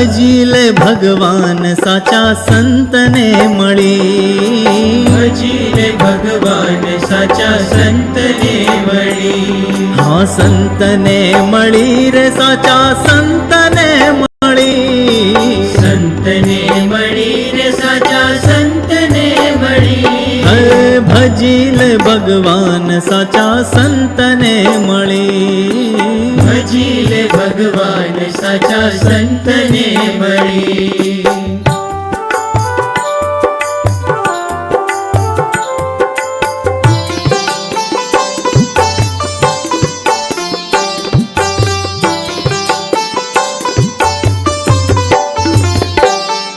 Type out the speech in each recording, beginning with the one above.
ભજી લે ભગવાન સાચા સંતને મળી, ભજી લે ભગવાન સાચા સંતને મળી, હા સંતને મળી રે સાચા સંતને મળી, સંતને મળી રે સાચા સંતને મળી, હે ભજી લે ભગવાન સાચા સંતને મળી, ભજી લે ભગવાન સાચા સંતને મળી.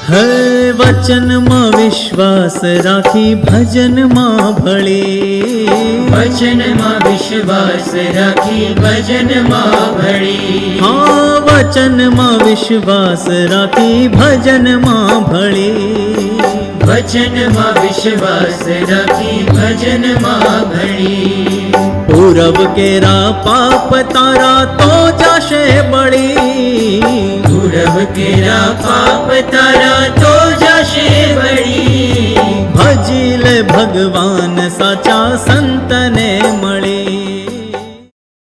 હે વચનમાં વિશ્વાસ રાખી ભજનમાં ભળી, વચનમાં વિશ્વાસ રાખી ભજનમાં ભળી, હા વચનમાં વિશ્વાસ રાખી ભજનમાં ભળી, વચનમાં વિશ્વાસ રાખી ભજનમાં ભળી, પૂરબ કેરા પાપ તારા તો જાશે બળી, પૂરબ કેરા પાપ તારા તો જશે બળી, ભજી લે ભગવાન